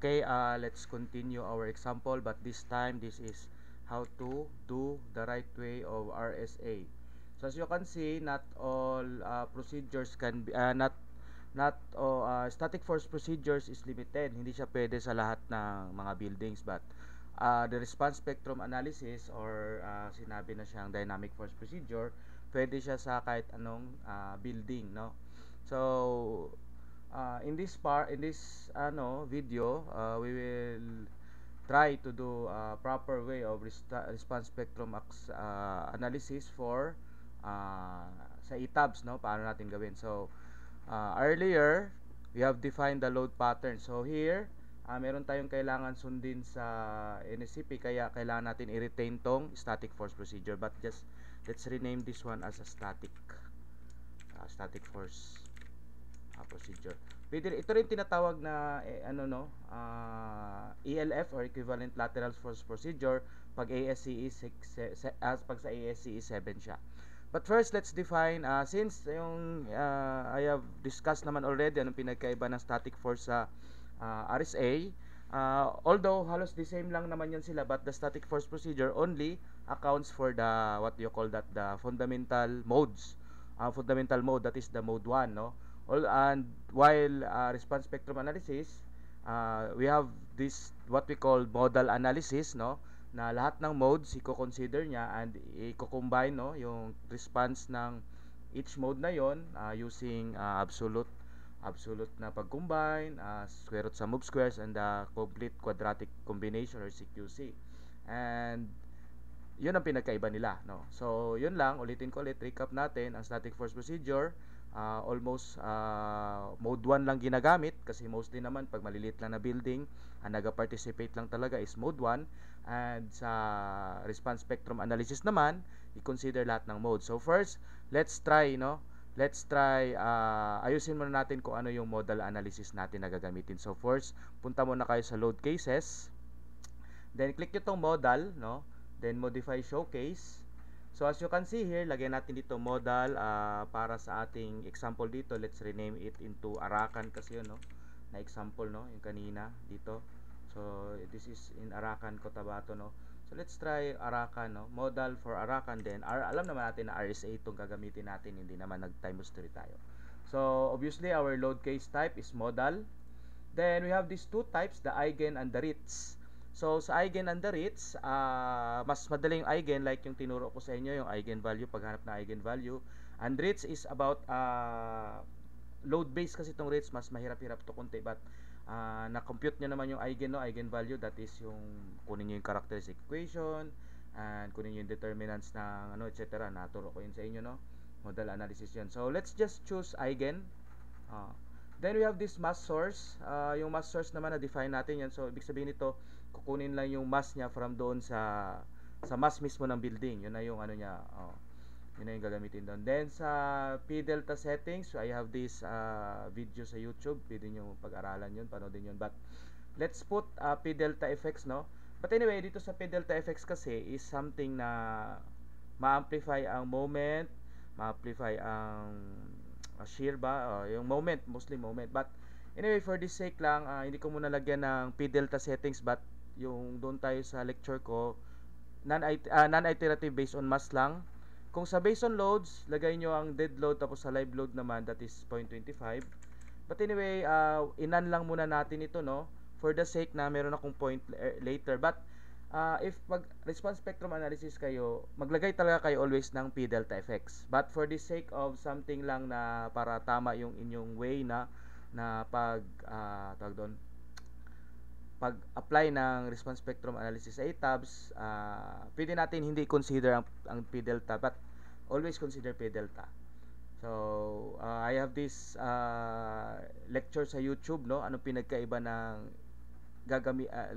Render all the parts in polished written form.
Okay, let's continue our example, but this time this is how to do the right way of RSA. So as you can see, not all procedures can be not all static force procedures is limited. Hindi siya pwede sa lahat ng mga buildings, but the response spectrum analysis or sinabi na siyang dynamic force procedure, pwede siya sa kahit anong building, no? So in this video, we will try to do a proper way of response spectrum analysis for sa ETABS, no? Paano natin gawin? So earlier we have defined the load pattern. So here meron tayong kailangan sundin sa NSCP, kaya kailangan natin i-retain tong static force procedure, but just let's rename this one as a static force procedure. Ito rin tinatawag na ELF or equivalent lateral force procedure pag ASCE 6 pag sa ASCE 7 siya. But first, let's define since yung I have discussed naman already anong pinagkaiba ng static force sa RSA. Although halos the same lang naman yan sila, but the static force procedure only accounts for the what you call that, the fundamental modes. Fundamental mode, that is the mode 1, no? And while response spectrum analysis, we have this what we call modal analysis, no? Na lahat ng modes i-consider niya and i-combine, no, yung response ng each mode na yon using absolute na pag-combine, square root sum of squares, and the complete quadratic combination or CQC. And yun ang pinagkaiba nila, no? So yun lang, ulitin ko ulit, recap natin ang static force procedure. Almost mode 1 lang ginagamit kasi mostly naman pag maliliit lang na building, ang naga-participate lang talaga is mode 1. And sa response spectrum analysis naman, i-consider lahat ng mode. So first, let's try ayusin muna natin kung ano yung modal analysis natin na gagamitin. So first, punta muna kayo sa load cases, then click nyo tong modal, no? Then modify showcase. So as you can see here, lagyan natin dito modal para sa ating example dito. Let's rename it into Arakan kasi yun, no? Na example, no? Yung kanina dito. So this is in Arakan, Cotabato, no? So let's try Arakan, no? Modal for Arakan, then alam naman natin na RSA itong gagamitin natin, hindi naman nag-time history tayo. So obviously our load case type is modal. Then we have these two types, the eigen and the Ritz. So sa eigen and the Ritz, mas madali yung eigen, like yung tinuro ko sa inyo, yung eigenvalue, paghanap na eigenvalue. And Ritz is about load base kasi itong Ritz, mas mahirap-hirap to konti, but na-compute nyo naman yung eigen, no, eigenvalue, that is yung kunin nyo yung characteristic equation and kunin nyo yung determinants ng etc. Naturo ko yun sa inyo, no, modal analysis yun. So let's just choose eigen. Then we have this mass source. Yung mass source naman na-define natin yan. So ibig sabihin nito, kukunin lang yung mass niya from doon sa mass mismo ng building. Yun na yung niya. Yun na yung gagamitin doon. Then sa P delta settings, so I have this video sa YouTube. Pwede nyo pag-aralan yun, panoodin yun. But let's put P delta effects, no? But anyway, dito sa P delta effects kasi is something na ma-amplify ang moment, ma-amplify ang shear ba, yung moment, mostly moment. But anyway, for this sake lang, hindi ko muna lagyan ng P delta settings, but yung doon tayo sa lecture ko, non-iterative based on mass lang. Kung sa based on loads, lagay nyo ang dead load, tapos sa live load naman, that is 0.25. But anyway, inan lang muna natin ito, no, for the sake na meron akong point later. But if pag response spectrum analysis kayo, maglagay talaga kayo always ng P delta effects. But for the sake of something lang na para tama yung inyong way na pag tawag doon, pag-apply ng response spectrum analysis sa ETABS, pwede natin hindi consider ang P delta, but always consider P delta. So I have this lecture sa YouTube, no, anong pinagkaiba ng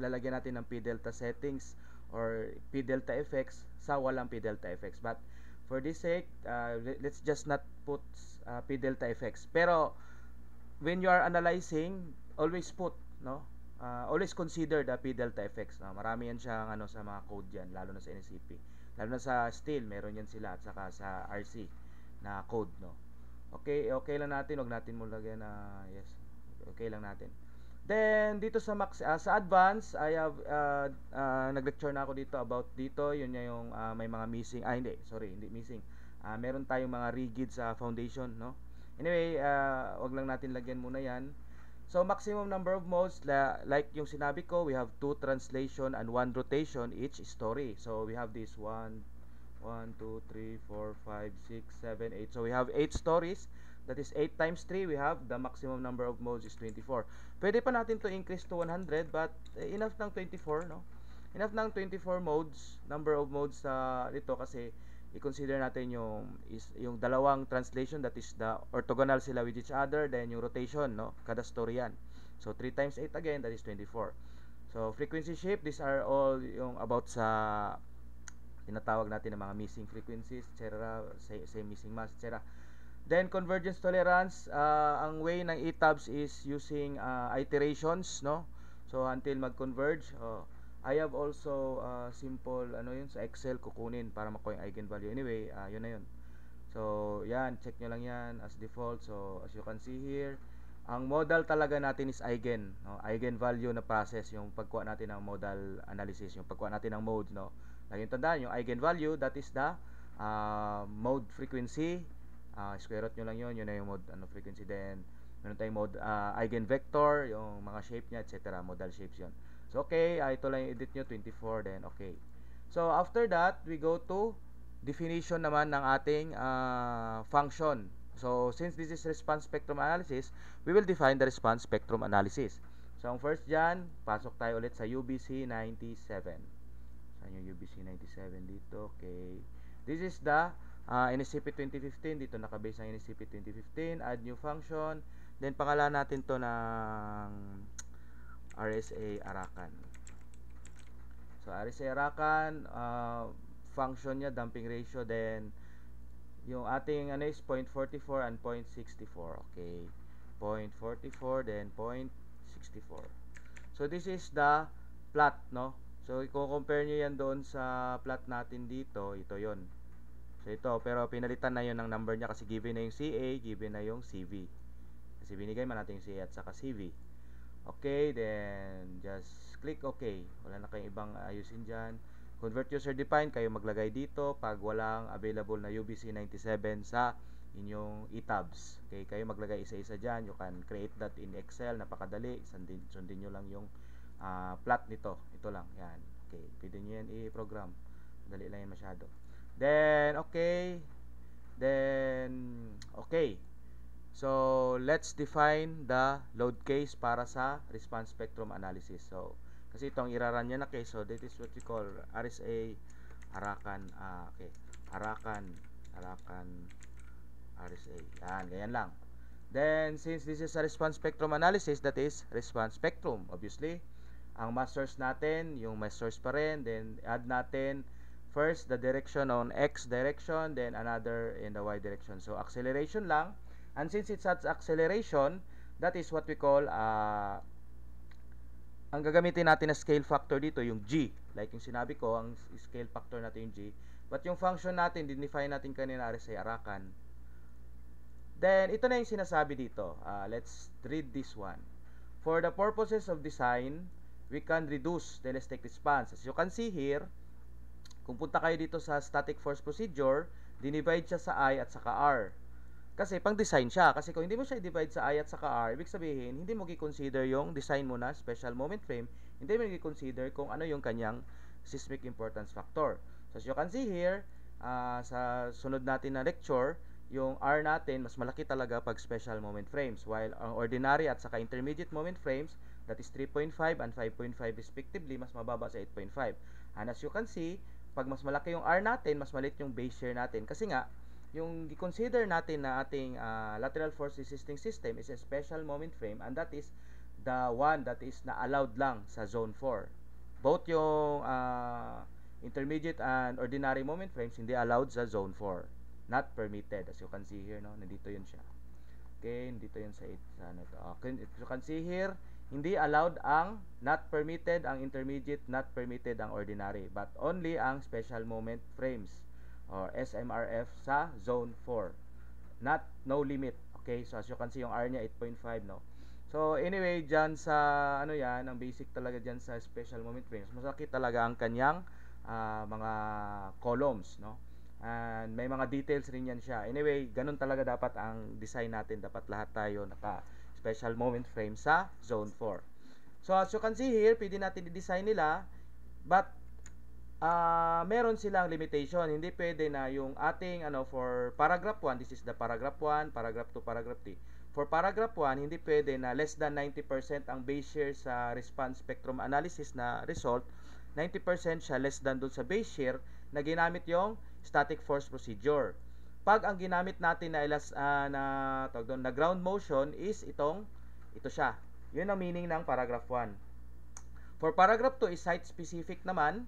lalagyan natin ng P delta settings or P delta effects sa walang P delta effects. But for this sake, let's just not put P delta effects. Pero when you are analyzing, always put, no, always consider the P delta effects, no? Marami yan siyang sa mga code yan, lalo na sa NCP, lalo na sa steel, meron yan sila, at saka sa RC na code, no. Okay lang natin, wag natin mo lagyan na yes, okay lang natin. Then dito sa sa advance, I have nag-lecture na ako dito about dito, yun yung may mga missing, hindi, sorry, hindi missing. Meron tayong mga rigid sa foundation, no? Anyway, wag lang natin lagyan muna 'yan. So maximum number of modes, like yung sinabi ko, we have 2 translation and 1 rotation each story. So we have this 1, 2, 3, 4, 5, 6, 7, 8. So we have 8 stories. That is 8 times 3. We have the maximum number of modes is 24. Pwede pa natin to increase to 100, but enough ng 24, no? Enough ng 24 modes, number of modes sa dito kasi i-consider natin yung dalawang translation, that is the orthogonal sila with each other, then yung rotation, no? Kada story yan. So 3 times 8 again, that is 24. So frequency shift, these are all yung about sa tinatawag natin ng mga missing frequencies, etc. Say missing mass, etc. Then convergence tolerance, ang way ng ETABS is using iterations, no? So until mag-converge, I have also simple yun sa Excel kukunin para makuha yung eigenvalue. Anyway, yun na yun. So yan, check nyo lang yan as default. So as you can see here, ang modal talaga natin is eigen, no? Eigenvalue na process yung pagkuha natin ng modal analysis, yung pagkuha natin ng modes, no? Lagi tandaan, yung eigenvalue, that is the mode frequency. Square root nyo lang yun na yung mode frequency. Then meron tayong mode eigenvector, yung mga shape nya, etc. Modal shapes yun. So okay, ito lang yung edit nyo, 24, then okay. So after that, we go to definition naman ng ating function. So since this is response spectrum analysis, we will define the response spectrum analysis. So ang first dyan, pasok tayo ulit sa UBC 97. Saan yung UBC 97 dito? Okay. This is the NSCP 2015. Dito nakabase ang NSCP 2015. Add new function. Then pangalan natin to ng RSA Arakan. So RSA Arakan, function niya damping ratio, then yung ating is 0.44 and 0.64. Okay. 0.44 then 0.64. So this is the plot, no? So i-compare nyo yan doon sa plot natin dito. Ito yon. So ito, pero pinalitan na yon ng number niya kasi given na yung CA, given na yung CV. Kasi binigay man natin yung CA at saka CV. Okay, then just click OK. Wala na kayong ibang ayusin dyan. Convert user defined, kayo maglagay dito pag walang available na UBC 97 sa inyong ETABS. Okay, kayo maglagay isa-isa dyan. You can create that in Excel, napakadali. Sundin nyo lang yung plot nito. Ito lang, yan. Okay, pwede nyo yan i-program. Dali lang yan masyado. Then, okay. So, let's define the load case para sa response spectrum analysis. So, kasi itong iraran niya na case, so that is what we call RSA Arakan. Okay, Arakan RSA. Yan, ganyan lang. Then, since this is a response spectrum analysis, that is response spectrum, obviously. Ang mass source natin, yung mass source pa rin, then add natin first the direction on X direction, then another in the Y direction. So acceleration lang, and since it's at acceleration, that is what we call ang gagamitin natin na scale factor dito yung G. Like yung sinabi ko, ang scale factor natin yung G. But yung function natin, dinefine natin kanina RSA Arakan. Then ito na yung sinasabi dito. Let's read this one. For the purposes of design, we can reduce the elastic response. As you can see here, kung punta kayo dito sa static force procedure, dinivide siya sa I at saka R. Kasi pang design siya. Kasi kung hindi mo siya i-divide sa I at saka R, ibig sabihin, hindi mo i-consider yung design mo na special moment frame, hindi mo i-consider kung ano yung kanyang seismic importance factor. So as you can see here, sa sunod natin na lecture, yung R natin, mas malaki talaga pag special moment frames. While ang ordinary at saka intermediate moment frames, that is 3.5 and 5.5 respectively, mas mababa sa 8.5. And as you can see, pag mas malaki yung R natin, mas maliit yung base shear natin. Kasi nga, yung i-consider natin na ating lateral force resisting system is a special moment frame, and that is the one that is na allowed lang sa zone 4. Both yung intermediate and ordinary moment frames hindi allowed sa zone 4. Not permitted. As you can see here, no? Nandito yun siya. Okay, nandito yun sa 8. Okay, as you can see here, hindi allowed ang not permitted ang intermediate, not permitted ang ordinary, but only ang special moment frames or SMRF sa zone 4. No limit. Okay, so as you can see yung R niya 8.5, no. So anyway, dyan sa ano yan, ang basic talaga dyan sa special moment frames, masakit talaga ang kanyang mga columns, no? And may mga details rin yan siya. Anyway, ganun talaga dapat ang design natin. Dapat lahat tayo naka special moment frame sa zone 4. So as you can see here, pwede natin i-design nila, but meron silang limitation. Hindi pwede na yung ating for paragraph 1, this is the paragraph 1, paragraph 2, paragraph 3. For paragraph 1, hindi pwede na less than 90% ang base share sa response spectrum analysis na result. 90% siya less than dun sa base share na ginamit yung static force procedure. Pag ang ginamit natin na ground motion is ito siya. Yun ang meaning ng paragraph 1. For paragraph 2 is site specific naman.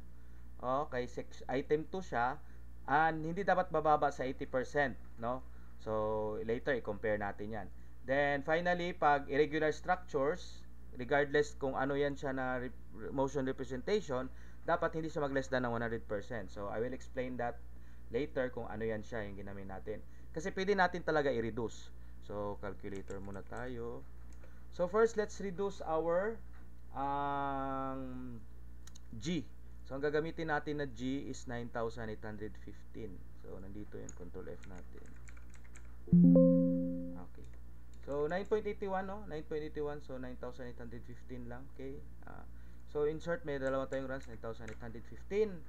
Okay, item 2 siya, and hindi dapat bababa sa 80%, no? So later i-compare natin 'yan. Then finally, pag irregular structures, regardless kung ano 'yan siya na motion representation, dapat hindi siya mag-less than ng 100%. So I will explain that later kung ano 'yan siya yung ginamit natin. Kasi pwede natin talaga i-reduce. So calculator muna tayo. So first, let's reduce our G. So ang gagamitin natin na G is 9,815. So nandito yung control F natin. Okay. So 9.81, no? 9.81, so 9,815 lang. Okay. So insert, may dalawa tayong runs, 9,815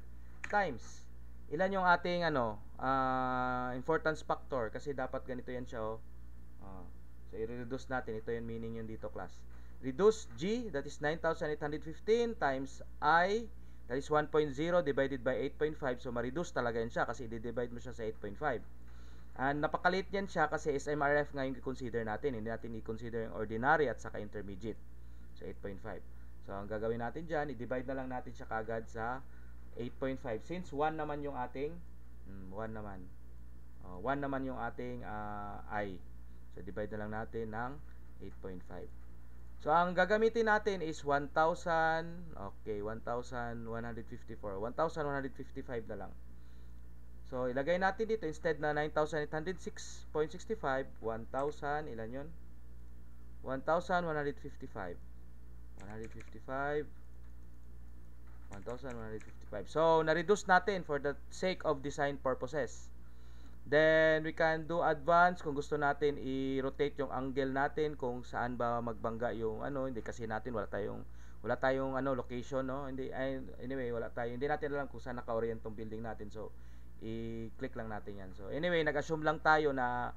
times ilan yung ating importance factor, kasi dapat ganito yan siya, oh. So i-reduce natin, ito yung meaning yung dito, class. Reduce G, that is 9,815 times I, that is 1.0 divided by 8.5. So ma-reduce talaga yan siya kasi i-divide mo siya sa 8.5. And napakalit yan siya kasi SMRF nga yung i-consider natin. Hindi natin i-consider yung ordinary at saka intermediate. So 8.5. So ang gagawin natin dyan, i-divide na lang natin siya kagad sa 8.5. Since 1 naman yung ating 1 naman. 1 naman yung ating I. So divide na lang natin ng 8.5. So ang gagamitin natin is 1,000. Okay, 1,154. 1,155 na lang. So ilagay natin dito, instead na 9,806.65, 1,000, ilan yun? 1,155. 155. So na-reduce natin for the sake of design purposes. Then we can do advance kung gusto natin i-rotate yung angle natin kung saan ba magbangga yung hindi kasi natin wala tayong location, no? Anyway, hindi natin alam kung saan naka-orient tong building natin. So i-click lang natin yan. So anyway, nag-assume lang tayo na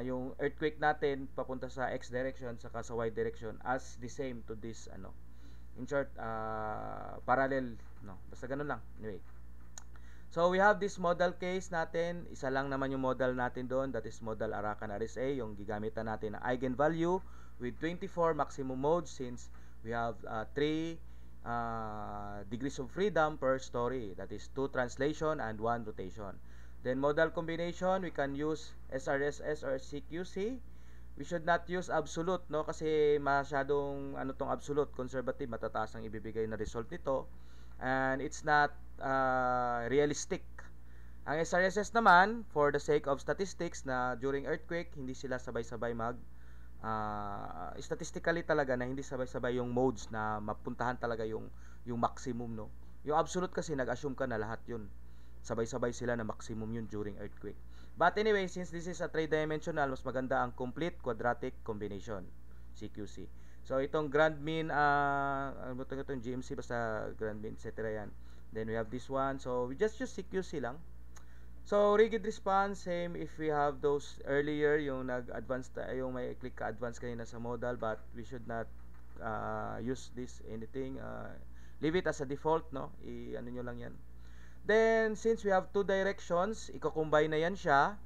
yung earthquake natin papunta sa X direction saka sa Y direction as the same to this in short, parallel, no? Basta ganun lang. Anyway, so we have this model case natin. Isa lang naman yung model natin doon, that is model Arakan RSA, yung gigamitan natin ng eigenvalue with 24 maximum modes since we have 3 degrees of freedom per story, that is 2 translation and 1 rotation. Then model combination, we can use SRSS or CQC. We should not use absolute, no, kasi masyadong tong absolute, conservative, matataas ang ibibigay na result nito, and it's not realistic. Ang SRSS naman, for the sake of statistics, na during earthquake hindi sila sabay-sabay statistically talaga na hindi sabay-sabay yung modes na mapuntahan talaga yung maximum, no. Yung absolute kasi nag-assume ka na lahat yun sabay-sabay sila na maximum yun during earthquake. But anyway, since this is a 3-dimensional, mas maganda ang complete quadratic combination, CQC. So itong grand mean, itong GMC, basta grand mean, etc. yan. Then we have this one, so we just use CQC lang. So rigid response, same if we have those earlier, yung nag-advance, yung may click ka advance kanina sa modal, but we should not use this anything. Leave it as a default, no? Nyo lang yan. Then, since we have 2 directions, i-combine na yan siya.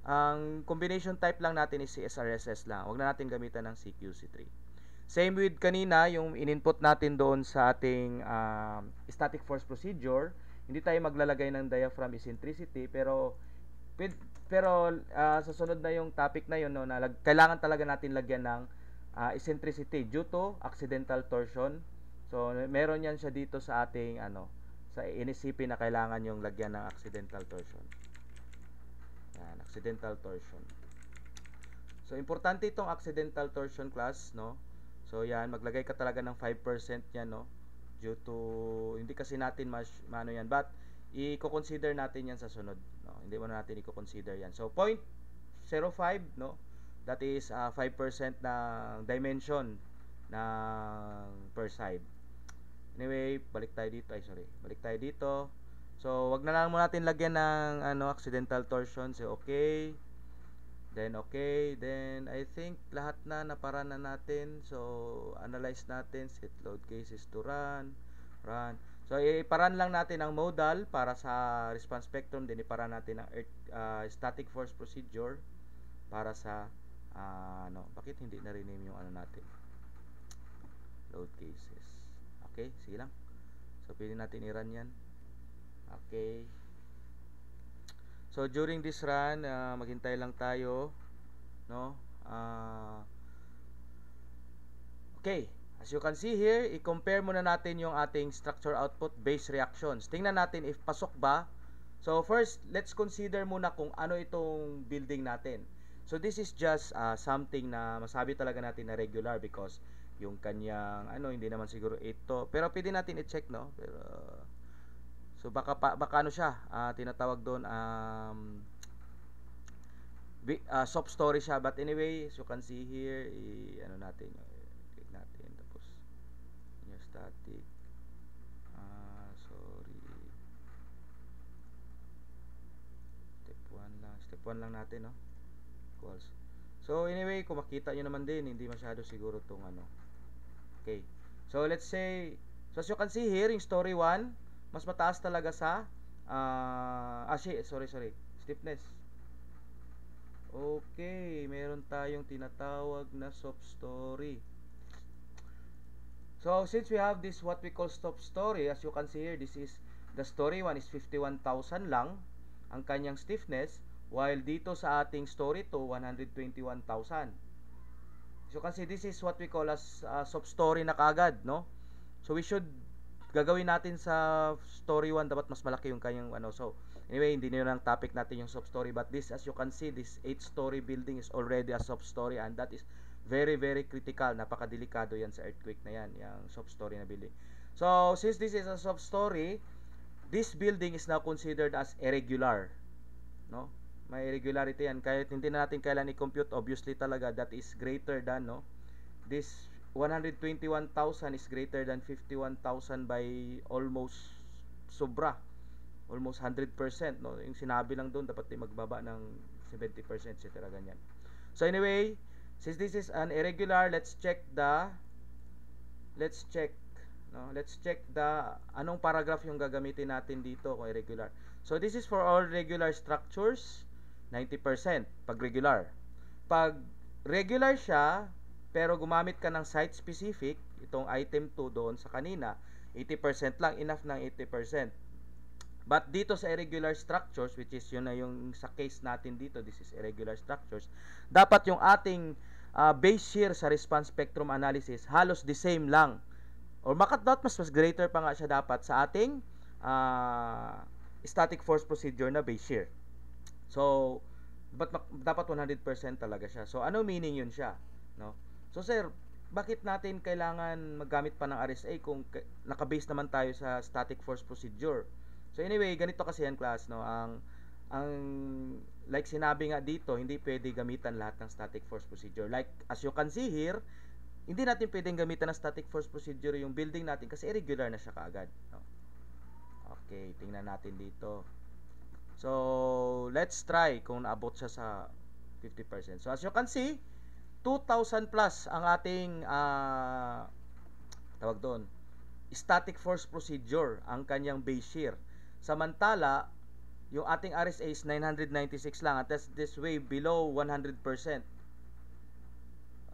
Ang combination type lang natin is si SRSS lang. Huwag na natin gamitan ng CQC3. Same with kanina, yung in-input natin doon sa ating static force procedure. Hindi tayo maglalagay ng diaphragm eccentricity, pero sa sunod na yung topic na yun, no, na kailangan talaga natin lagyan ng eccentricity due to accidental torsion. So, meron yan siya dito sa ating sa NSCP na kailangan yung lagyan ng accidental torsion. Yan, accidental torsion. So, importante itong accidental torsion class, no? So, yan, maglagay ka talaga ng 5% yan, no? Due to, hindi kasi natin maano yan, but, i-consider natin yan sa sunod, no? Hindi mo na natin i-consider yan. So, 0.05, no? That is 5% ng dimension ng per side. Anyway, balik tayo dito. Ay, sorry. Balik tayo dito. So, wag na lang muna natin lagyan ng accidental torsion. So, okay. Then, okay. Then, I think lahat na naparan na natin. So, analyze natin. Set load cases to run. Run. So, iparan lang natin ang modal para sa response spectrum. Then, iparan natin ang static force procedure para sa, bakit hindi na-rename yung natin? Load cases. Okay, sige lang. So, pwede natin i-run yan. Okay. So, during this run, maghintay lang tayo. No? Okay. As you can see here, i-compare muna natin yung ating structure output base reactions. Tingnan natin if pasok ba. So, first, let's consider muna kung ano itong building natin. So, this is just something na masabi talaga natin na regular because yung kanyang hindi naman siguro 8 to, pero pwede natin i-check, no? Pero so baka ano siya, tinatawag doon soft story siya, but anyway, as you can see here, natin, click natin, tapos yung static, sorry, step 1 lang natin, no? Equals. So anyway, kung makita nyo naman din, hindi masyado siguro tong okay. So let's say, so as you can see here, yung story 1, mas mataas talaga sa sorry, stiffness. Okay, meron tayong tinatawag na soft story. So since we have this what we call soft story, as you can see here, this is the story 1 is 51,000 lang ang kanyang stiffness, while dito sa ating story 2, 121,000. So kasi this is what we call as soft story na kagad, no? So we should gagawin natin sa story 1 dapat mas malaki yung kanyang So anyway, hindi nyo lang topic natin yung soft story, but this, as you can see, this 8-story building is already a soft story, and that is very very critical. Napakadelikado yan sa earthquake na yan, yung soft story na building. So since this is a soft story, this building is now considered as irregular, no? May irregularity yan. Kahit hindi na natin kailan i-compute, obviously talaga that is greater than, no? This 121,000 is greater than 51,000 by almost sobra. Almost 100%, no? Yung sinabi lang doon, dapat magbaba ng 70%, etc. ganyan. So anyway, since this is an irregular, let's check the anong paragraph yung gagamitin natin dito kung irregular. So this is for all regular structures, 90% pag regular. Pag regular siya, pero gumamit ka ng site specific, itong item 2 doon sa kanina, 80% lang, enough ng 80%. But dito sa irregular structures, which is yun na yung sa case natin dito, this is irregular structures, dapat yung ating base shear sa response spectrum analysis halos the same lang. Or mas greater pa nga siya dapat sa ating static force procedure na base shear. So, dapat 100% talaga siya. So, ano meaning yun siya? No? So, sir, bakit natin kailangan maggamit pa ng RSA kung nakabase naman tayo sa static force procedure? So, anyway, ganito kasi yan, class, no? Ang like sinabi nga dito, hindi pwede gamitan lahat ng static force procedure. Like, as you can see here, hindi natin pwedeng gamitan ng static force procedure yung building natin kasi irregular na siya kaagad, no? Okay, tingnan natin dito. So, let's try kung naabot siya sa 50%. So, as you can see, 2,000 plus ang ating tawag doon, static force procedure, ang kanyang base shear. Samantala, yung ating RSA is 996 lang, at that's this way below 100%.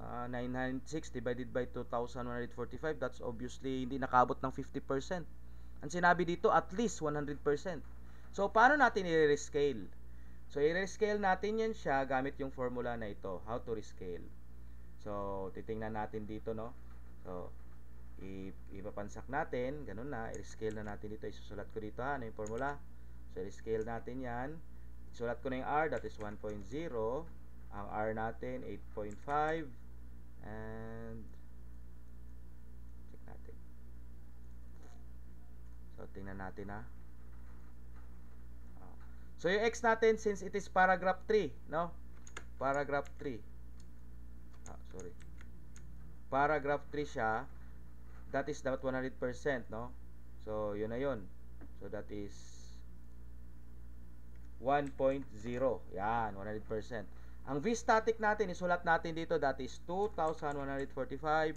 996 divided by 2,145, that's obviously hindi nakabot ng 50%. Ang sinabi dito, at least 100%. So, paano natin i-rescale? So, i-rescale natin yan siya gamit yung formula na ito. How to rescale? So, titingnan natin dito, no? So, ipapansak natin. Ganun na. I-rescale na natin dito. Isusulat ko dito, ha? Ano yung formula? So, i-rescale natin yan. Isulat ko na yung R. That is 1.0. Ang R natin 8.5 and check natin. So tingnan natin ha. So yung X natin, since it is paragraph 3, no? Paragraph 3. Sorry. Paragraph 3 siya. That is dapat 100%, no? So yun na yun. So that is 1.0. Yan, 100%. Ang V static natin, isulat natin dito, that is 2,145.62.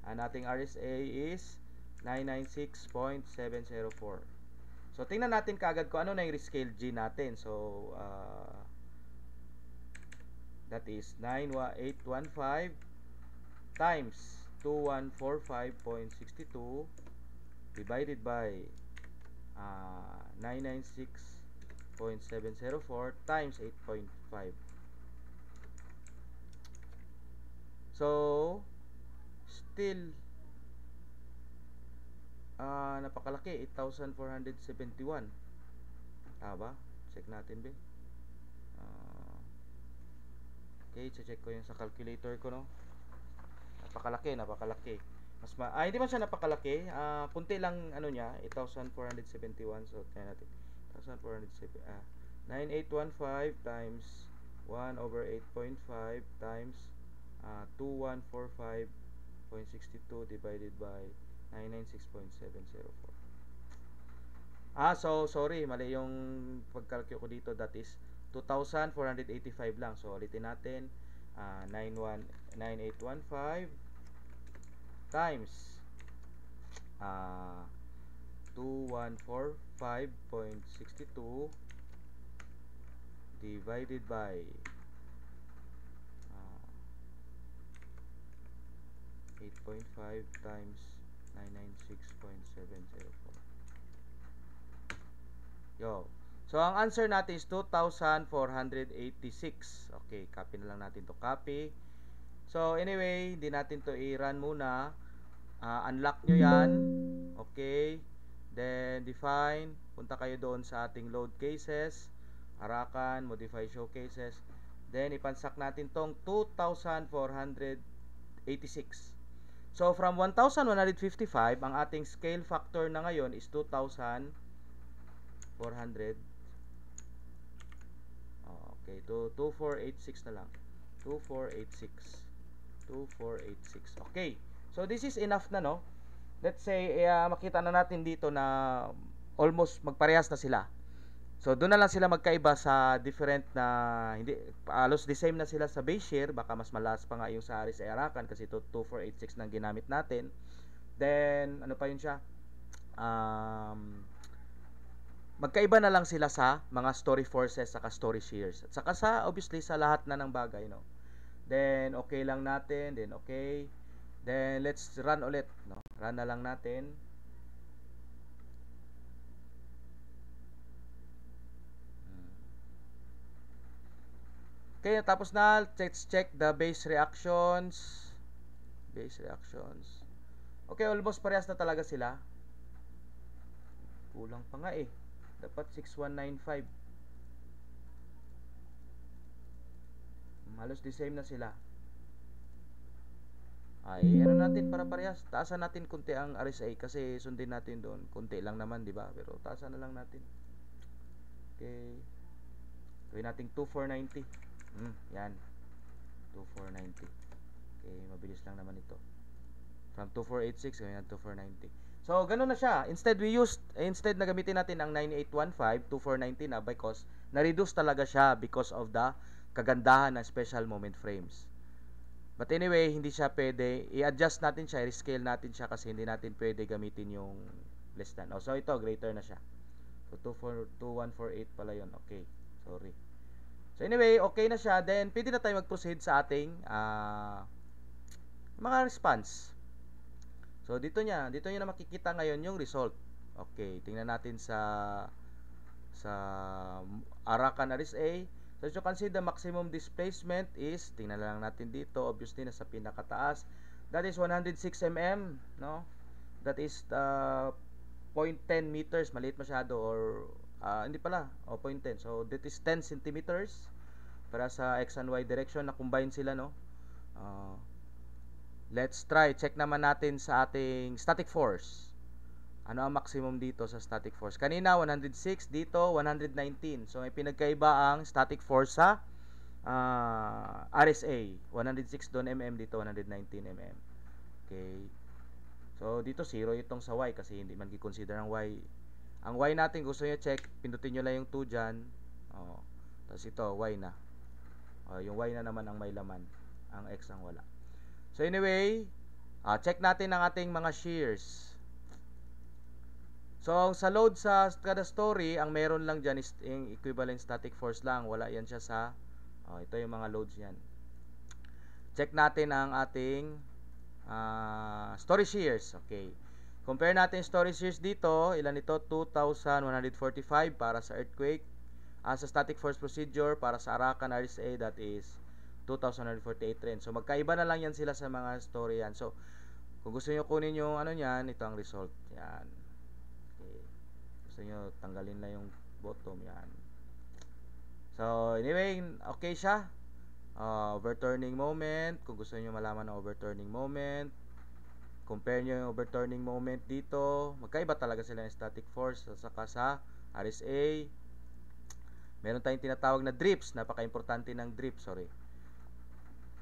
Ang ating RSA is 996.704. So, tingnan natin kaagad kung ano na yung rescale G natin. So, that is 9815 times 2145.62 divided by 996.704 times 8.5. So, still napakalaki, 8,471. Tama? Check natin, be. Okay, check ko yung sa calculator ko, no. Napakalaki. Hindi man siya napakalaki. Kunti lang ano niya, 8,471. So, tingnan natin. 9815 times 1 over 8.5 times 2145.62 divided by 996.704. So sorry, mali yung pagkalkyo ko dito. That is 2,485 lang. So ulitin natin, 9815 times 2145.62 divided by 8.5 times 996.704. Yo. So, ang answer natin is 2,486. Okay, copy na lang natin to. Copy. So, anyway, hindi natin to i-run muna. Unlock nyo yan. Okay. Then, define. Punta kayo doon sa ating load cases. Arakan, modify showcases. Then, ipansak natin tong 2,486. So, from 1,155, ang ating scale factor na ngayon is 2,400. Okay, 2486 na lang. 2486. Okay. So, this is enough na, no? Let's say, makita na natin dito na almost magparehas na sila. So, doon na lang sila magkaiba sa different na, hindi, halos the same na sila sa base share. Baka mas malakas pa nga yung sa RSA Arakan kasi 2486 nang ginamit natin. Then, ano pa yun siya? Magkaiba na lang sila sa mga story forces saka story shares. At saka sa, obviously, sa lahat na ng bagay, no? Then, okay lang natin. Then, okay. Then, let's run ulit, no? Run na lang natin. Okay, tapos na. Let's check the base reactions. Okay, almost parehas na talaga sila. Kulang pa nga eh. Dapat 6195. Halos the same na sila. Ay, ano natin para parehas? Taasan natin kunti ang RSA kasi sundin natin doon. Kunti lang naman, di ba? Pero taasan na lang natin. Okay. Gawin natin 2490. Yan. 2490. Okay, mabilis lang naman ito. From 2486 gawin natin 2490. So, ganun na siya. Instead na gamitin natin ang 9815, 2490 na because na-reduce talaga siya because of the kagandahan ng special moment frames. But anyway, hindi siya pwede. I-adjust natin siya, i-scale natin siya kasi hindi natin pwede gamitin yung less than. So, ito, greater na siya. So, 2148 pala yun. Okay. Sorry. So, anyway, okay na siya. Then, pwede na tayo mag-proceed sa ating mga response. So, dito nyo na makikita ngayon yung result. Okay. Tingnan natin sa Arakan RSA. So, as you can see, the maximum displacement is, tingnan lang natin dito, obviously, nasa pinakataas. That is 106 mm, no? That is 0.10 meters. Maliit masyado or, hindi pala, 0.10. So, that is 10 centimeters. para sa x and y direction na combine sila, no? Let's try, check naman natin sa ating static force. Ano ang maximum dito sa static force? Kanina 106, dito 119. So may pinagkaiba ang static force sa RSA. 106 doon mm, dito 119 mm. Okay. So dito 0 itong sa y kasi hindi man i-consider ang y. Ang y natin gusto niyo check, pindutin niyo lang yung 2 diyan. Tapos ito y na. Yung y na naman ang may laman, ang x ang wala. So anyway, check natin ang ating mga shears. So sa load sa kada story, ang meron lang dyan is yung equivalent static force lang. Wala yan siya sa, ito yung mga loads yan. Check natin ang ating story shears. Okay. Compare natin story shears dito. Ilan ito? 2,145 para sa earthquake. Sa static force procedure para sa Arakan RSA, that is 2,148 rin. So magkaiba na lang yan sila sa mga story yan. So kung gusto niyo kunin yung ano niyan, ito ang result. Yan. Okay. Gusto niyo tanggalin na yung bottom yan. So anyway, okay siya. Overturning moment, kung gusto niyo malaman ang overturning moment, compare niyo yung overturning moment dito. Magkaiba talaga sila ng static force at saka sa RSA. Meron tayong tinatawag na drips, napaka-importante ng drips,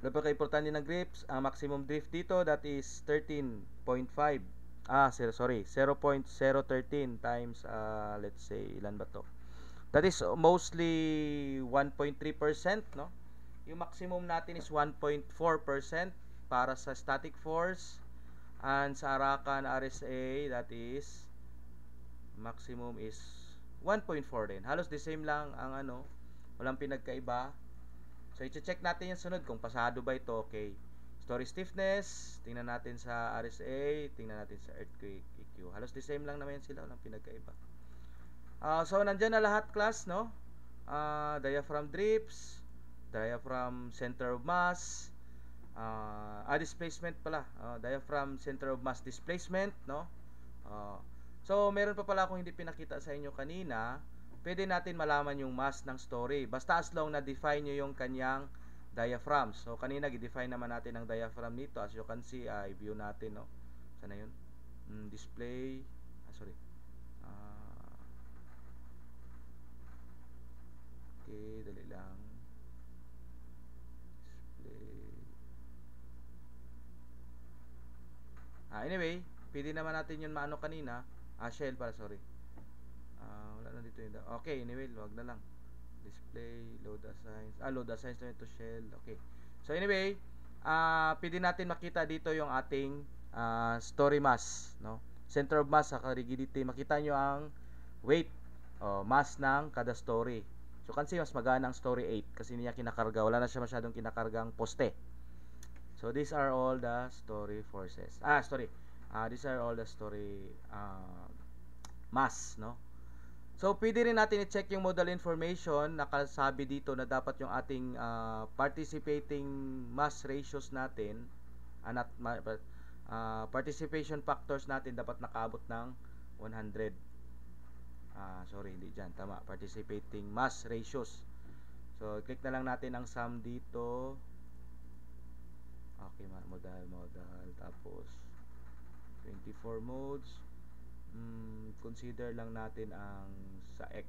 Napaka-importante ng drips, ang maximum drift dito, that is 13.5. 0.013 times, let's say, ilan ba to? That is mostly 1.3%, no? Yung maximum natin is 1.4% para sa static force, and sa Arakan RSA, that is maximum is 1.4 din. Halos the same lang ang walang pinagkaiba. So i-check natin yung sunod kung pasado ba ito. Okay. Story stiffness, tingnan natin sa RSA, tingnan natin sa earthquake EQ. Halos the same lang naman sila, walang pinagkaiba. So nandiyan na lahat, class, no? Diaphragm drips, diaphragm center of mass, displacement pala, diaphragm center of mass displacement, no? So meron pa pala akong hindi pinakita sa inyo kanina. Pwede natin malaman yung mass ng story basta as long na define nyo yung kanyang diaphragm. So kanina i-define naman natin ang diaphragm nito. As you can see, i-view natin, no? Sana yun? Display, okay, dali lang. Display. Anyway, pwede naman natin yun maano kanina. Shell pala, sorry. Wala na dito yun. Okay, anyway, wag na lang. Display, load assigns. Load assigns na ito, shell. Okay. So anyway, pwede natin makita dito yung ating story mass, no? Center of mass sa rigidity. Makita nyo ang weight o mass ng kada story. So kasi mas magana ang story 8 kasi niya kinakarga. Wala na siya masyadong kinakargang poste. So these are all the story forces. These are all the story mass, no? So pwede rin natin i-check yung modal information. Nakasabi dito na dapat yung ating participating mass ratios natin, participation factors natin dapat nakaabot ng 100. Sorry, hindi dyan. Tama. Participating mass ratios. So, click na lang natin ang sum dito. Okay, modal. Tapos, 24 modes. Consider lang natin ang sa X.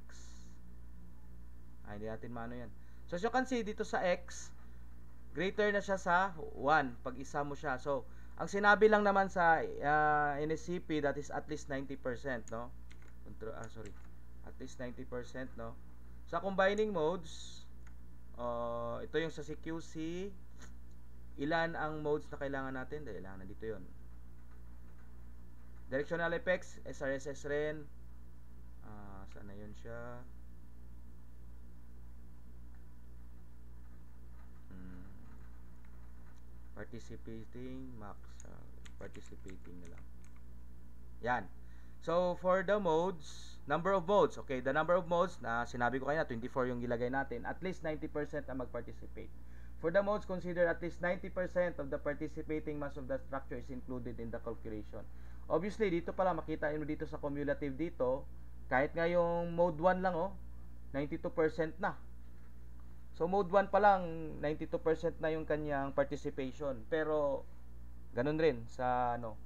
Hindi natin maano yan. So, as you can see, dito sa X, greater na siya sa 1 pag isa mo siya. So, ang sinabi lang naman sa NSCP, that is at least 90%, no? At least 90%, no? Sa combining modes, ito yung sa CQC, ilan ang modes na kailangan natin? Dahil lang nandito yun. Directional effects, SRSS rin. Saan na yun siya? Participating max. Participating na lang. Yan. So, for the modes, number of modes. Okay, the number of modes, na sinabi ko kanina, 24 yung gilagay natin. At least 90% ang mag-participate. For the modes, consider at least 90% of the participating mass of the structure is included in the calculation. Obviously, dito pala, makita nyo dito sa cumulative dito, kahit nga yung mode 1 lang, 92% na. So mode 1 pa lang 92% na yung kanyang participation. Pero ganun rin sa ano.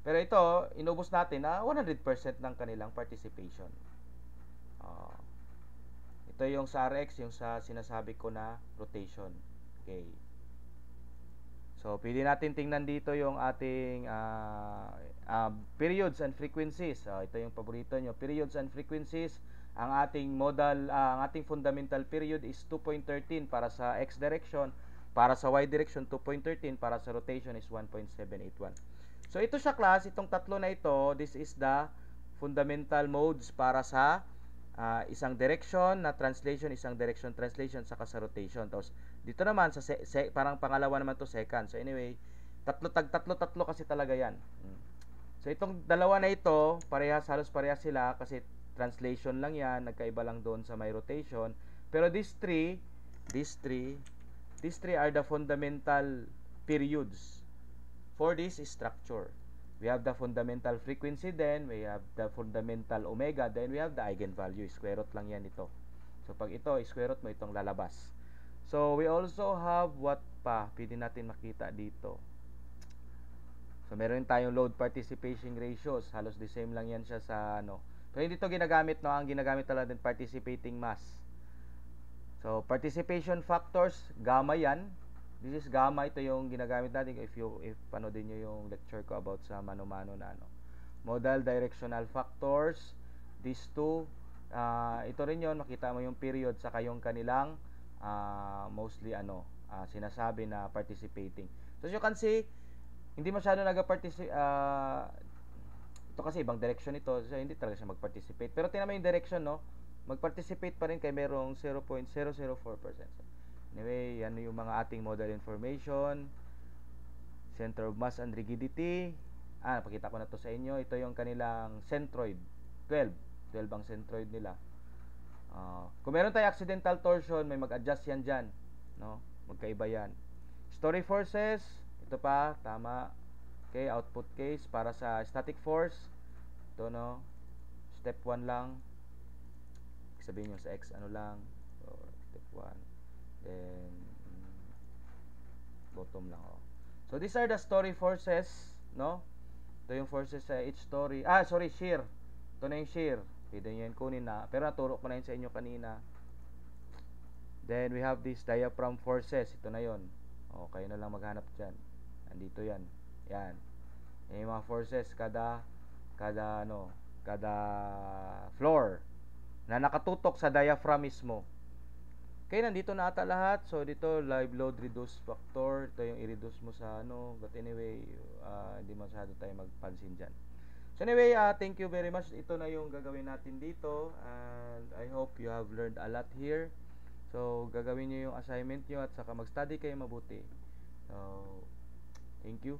Pero ito, inubos natin na 100% ng kanilang participation. Uh, ito yung sa RX, yung sa sinasabi ko na rotation. Okay. So, pwede natin tingnan dito yung ating periods and frequencies. Ito yung paborito nyo. Periods and frequencies. Ang ating modal, ang ating fundamental period is 2.13 para sa X direction. Para sa Y direction, 2.13. Para sa rotation is 1.781. So, ito siya class. Itong tatlo na ito, this is the fundamental modes para sa isang direction na translation, isang direction translation, saka sa rotation. Tapos, dito naman, sa parang pangalawa naman to second. So, anyway, tatlo kasi talaga yan. So, itong dalawa na ito, halos parehas sila kasi translation lang yan, nagkaiba lang doon sa may rotation. Pero these three are the fundamental periods for this structure. We have the fundamental frequency, then we have the fundamental omega, then we have the eigenvalue. Square root lang yan ito. So, pag ito, square root mo, itong lalabas. So, we also have what pa? Pwede natin makita dito. So, meron tayong load participation ratios. Halos the same lang yan siya sa ano. Pero hindi ito ginagamit, no? Ang ginagamit talaga din participating mass. So, participation factors, gamma yan. This is gamma, ito yung ginagamit natin if panoodin nyo yung lecture ko about sa mano-mano na ano. Modal directional factors, these two, ito rin yun, makita mo yung period saka yung kanilang mostly sinasabi na participating. So as you can see, hindi masyado nag-participate, ito kasi ibang direction ito, so hindi talaga siya mag-participate. Pero tingnan mo yung direction, no? Mag-participate pa rin kay merong 0.004%. Anyway, yan yung mga ating model information, center of mass and rigidity. Napakita ko na to sa inyo. Ito yung kanilang centroid. 12 ang centroid nila. Kung meron tayo accidental torsion, may mag-adjust yan dyan. No? Magkaiba yan. Story forces, ito pa, tama. Okay, output case para sa static force. Ito, no? Step 1 lang. Sabihin nyo sa X, ano lang. So, step 1. Then bottom lang. So these are the story forces, no? Ito yung forces sa each story. Shear. Ito na yung shear. Pwede nyo yan kunin na. Pero naturo ko na yun sa inyo kanina. Then we have these diaphragm forces. Ito na yun. Kayo na lang maghanap dyan. Andito yan. Yan. Yan yung mga forces kada floor na nakatutok sa diaphragm mismo. Okay, nandito na ata lahat. So, dito, live load reduce factor. Ito yung i-reduce mo sa But anyway, hindi masyado tayo magpansin dyan. So, anyway, thank you very much. Ito na yung gagawin natin dito. And I hope you have learned a lot here. So, gagawin nyo yung assignment nyo at saka mag-study kayo mabuti. So, thank you.